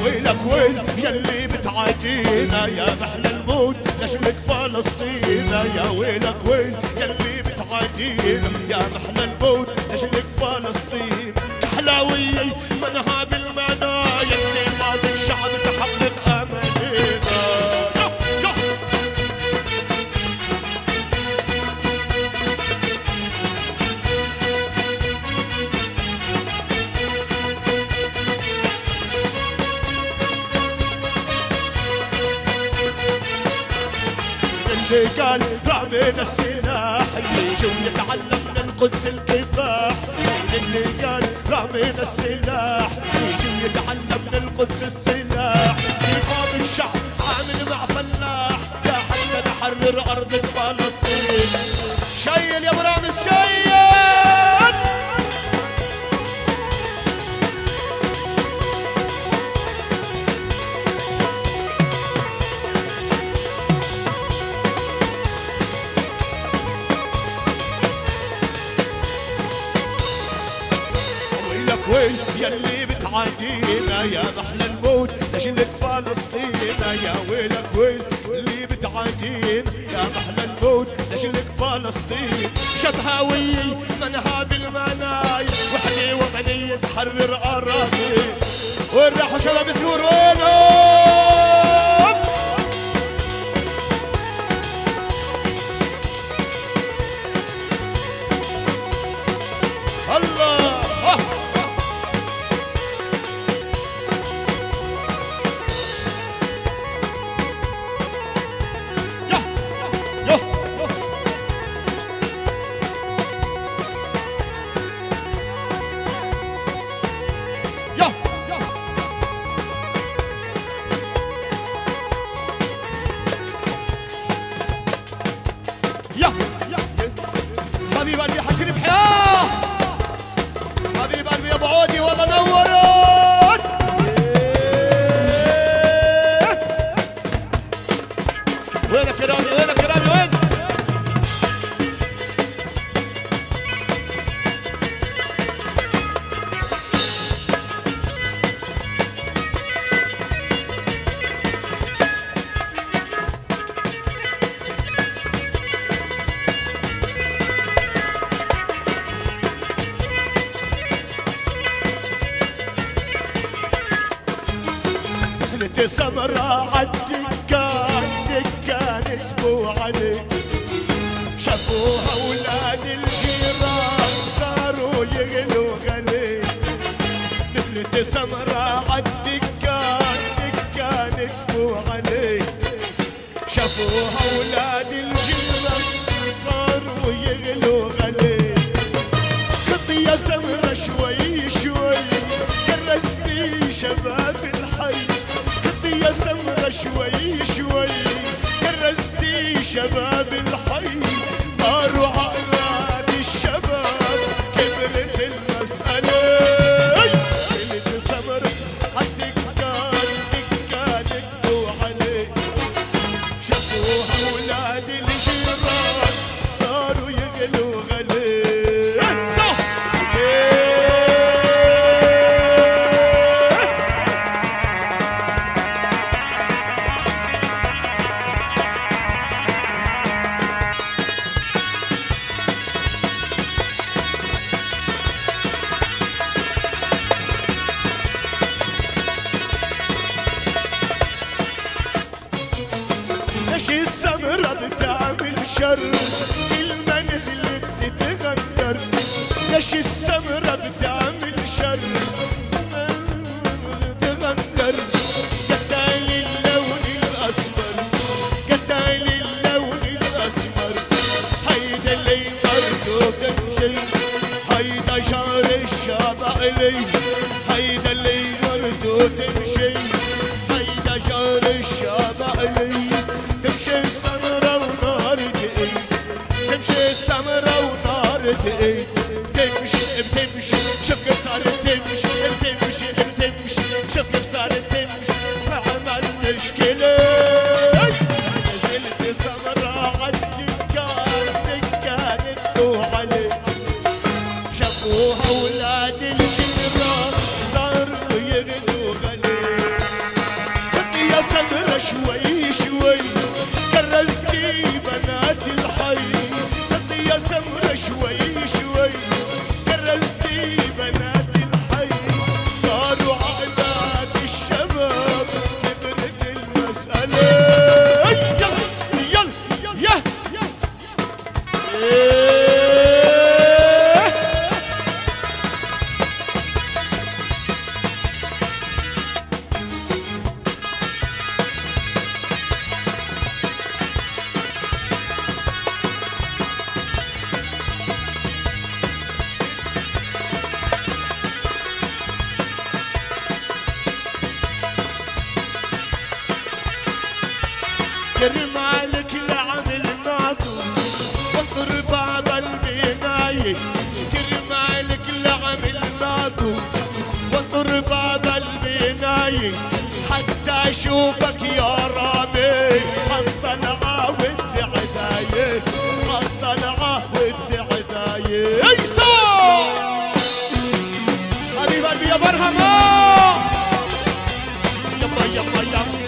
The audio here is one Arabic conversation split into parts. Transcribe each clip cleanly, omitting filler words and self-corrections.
ويلك ويل يلي بتعادينا يا محلى الموت لاجلك فلسطين. يا ويلك ويل يلي بتعادينا يا محلى الموت لاجلك فلسطين. كحلاوية منها بالمنايا انتفاضة الشعب تحقق امانينا. اللي قال رامينا السلاح اللي جو يتعلم من القدس الكفاح. اللي قال رامينا السلاح اللي جو يتعلم من القدس السلاح. يفاضل الشعب عامل مع فلاح يا حتى نحرر أرض فلسطين. شيل يا ابو رامز شيل. ويل يلي بتعادينا يا محلى الموت لاجلك فلسطين. يا ويلك ويل اللي بتعادينا يا محلى الموت لاجلك فلسطين. شبهاوية منها بالمنايا وحدة وطنية تحرر أراضي. وين راحوا شباب سور وينهم؟ الله حبيب قلبي حشري بحياه. حبيب قلبي يا ابو عودي والله نورت. وينك يا رامي وينك يا رامي وين؟ نزلت سمرة عالدكان دكان تبو علي. شافوها ولاد الجيران صاروا يغلوا غلي. نزلت سمرة عالدكان دكان تبو علي. شافوها ولاد الجيران صاروا يغلوا غلي. خطي يا سمرة شوي شوي كرستي شباب الحي. يا سمرة شوي شوي كرستي شباب الحي. طاروا عقلات الشباب كبرت المسألة. قلت سمرة عالدكان دكان تبو علي. شافوها ولاد الجيران صاروا يغلوا غلي. ليش السمرة بتعمل شر كل ما نزلت تتغندر. ليش السمرة بتعمل شر تغندر. قتال اللون الأسمر قتال اللون الأسمر. هيدا اللي طرده تمشي هيدا شعر الشاطئ لي. هيدا اللي طرده تمشي هيدا شعر الشاطئ لي. تمشي السمرة ونار تقيل. تمشي السمرة ونار تقيل. بتمشي بتمشي شوف كيف صارت تمشي. بتمشي بتمشي شوف كيف صارت تمشي. عمل مشكلة. نزلت السمرة عالدكان دكان تبو علي. شافوها ولاد الجيران صاروا يغلوا غلي. كرمالك لعمل ناطو وانطر باب البناية كرمالك لعمل ناطو وانطر باب البناية حتى اشوفك يا رامي عالطلعة والتعداية عالطلعة والتعداية ايسا حبيب قلبي يا برهم يما يما يما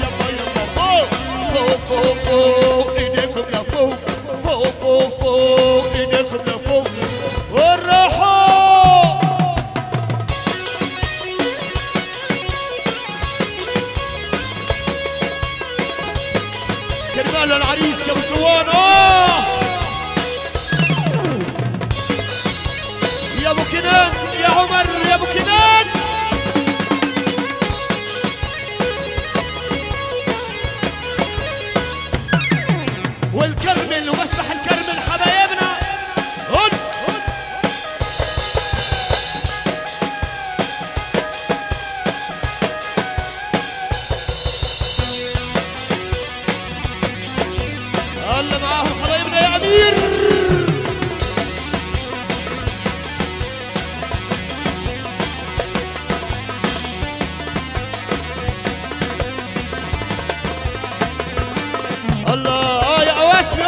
يما يما فوق فوق فوق فوق ايديكم لفوق فوق فوق فوق ايديكم لفوق والراحة كرمال العريس يا ابو سوان يا ابو كنان يا عمر يا ابو كنان والكرمل ومسرح الكرمل حبايبنا هن الله معاهم حبايبنا يا امير الله يا اواسمي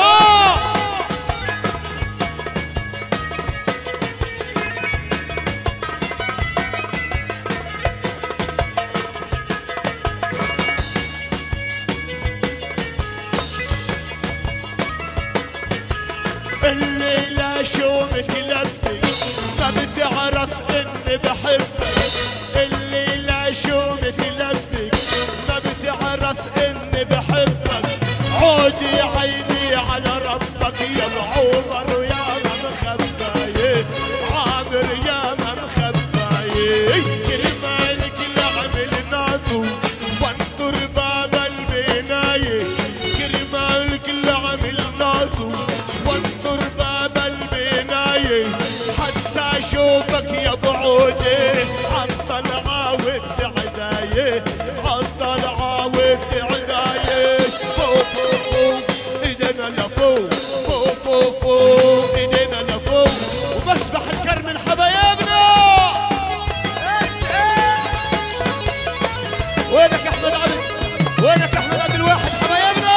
الليلة شو متلبي ما بتعرف اني بحبك الليلة شو متلبي ما بتعرف اني بحبك عودي عيني على ربك يا ابو عمر يا ما مخبايه عامر يا ما مخبايه كرمالك لعمل ناطو وانطر باب البنايه كرمالك لعمل ناطو وانطر باب البنايه حتى اشوفك يا ابو عودي عالطلعه والتعدايه عالطلعه والتعدايه فوق فوق فوق ايدينا لفوق فوق فوق فوق ايدينا لفوق ومسبح الكرمل حبايبنا وينك يا احمد عبد وينك يا احمد عبد الواحد حبايبنا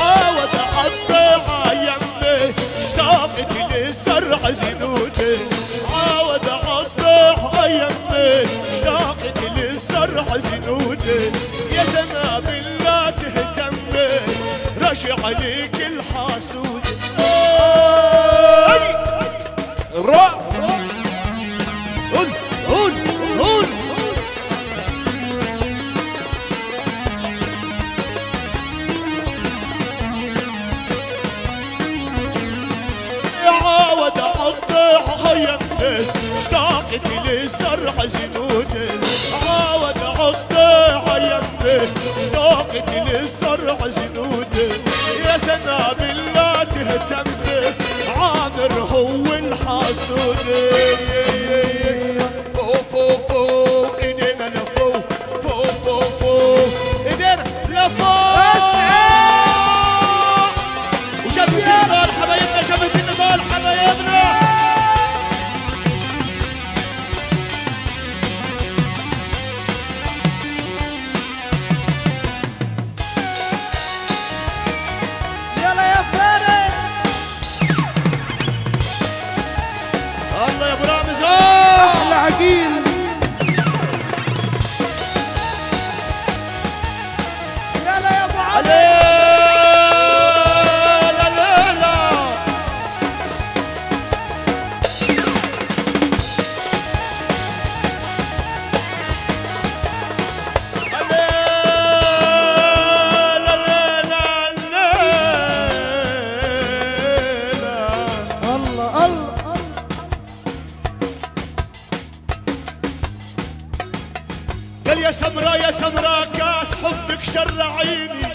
عاود عالضيعة يمي اشتاقت للزرع زنودي عاود عالضيعة يمي اشتاقت للزرع زنودي يا سنابل لا تهتمي رجع ليك الحاسود قول قول قول عاود عالضيعة يمي اشتاقت للزرع زنودي عاود عالضيعة يمي اشتاقت للزرع زنودي يا سنابل لا تهتمي عامر هو الحاسود فوق فوق فوق ايدينا لفوق فوق فوق فوق ايدينا لفوق وجبت النضال حبايبنا جبت النضال حبايبنا يلا يا فارس الله يا ابو رامز احلى عقيل يلا يا ابو علي لا لا لا الله الله قال يا سمرا يا سمرا كاس حبك شر عيني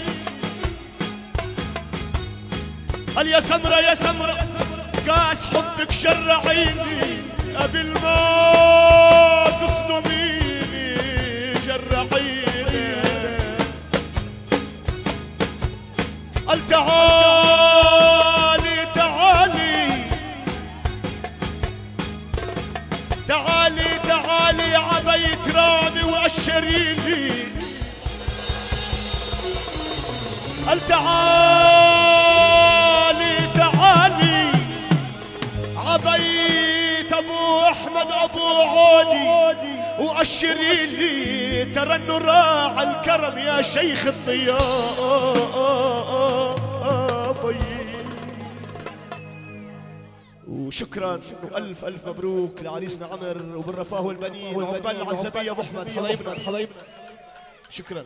قال يا سمرا يا سمرا كاس حبك شرعيني قبل ما تصدميني جرعيني. قال تعالي تعالي تعالي تعالي عبيت رامي وقشريني. قال تعالي تعالي عبيت ابو احمد ابو عودي وقشريني. ترى انه راعى الكرم يا شيخ الضياء. وشكرا والف الف مبروك لعريسنا عمر وبالرفاه والبنين وعقبال العزبيه ابو احمد حبايبنا. شكرا.